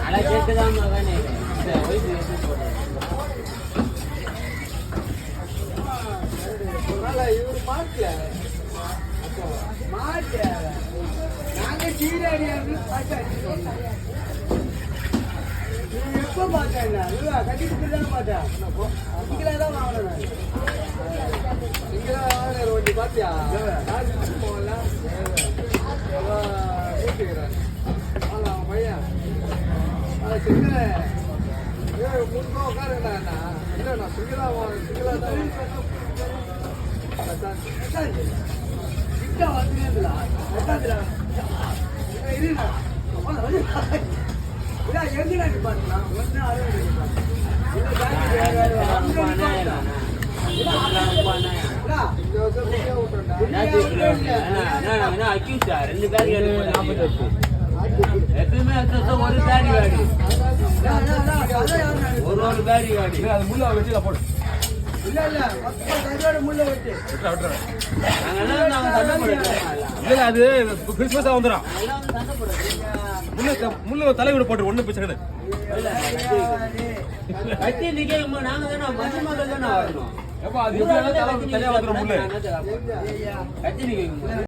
அட கேக்குதான் மகனே இந்த வயசு எடுத்து போடு சொன்னால இவரு மாட்டல மாட்டல நாங்க சீரடியான்னு பார்த்தா எப்போ பார்த்தேன் கட்டிட்டு தான் பார்த்தேன் சிங்கிளா தான் வாங்கினேன் சிங்கிளா வாங்கின வண்டி பார்த்தியா போகலாம் கூட்டிக்கிறேன் அவன் பையன் சிங்கிள முன்பா உட்காருங்கண்ணா இல்லை நான் சிங்கிளா சிங்கிளா தான் ரெண்டு பேர் எப்பயுமே ஒரு பேரி வாடி ஒரு பேரி வாடி அது முள்ள வச்சு போடு இல்ல இல்ல முள்ள வச்சு இல்ல அது கிறிஸ்மஸா வந்துடும் முள்ள தலைவிட போட்டு ஒண்ணு பிரச்சனை கிடையாது கட்டி நிக்க நாங்க தானே மதிமகள் தானே வரணும் அது எப்படி தனியா வந்துடும் முள்ள கட்டி நிக்க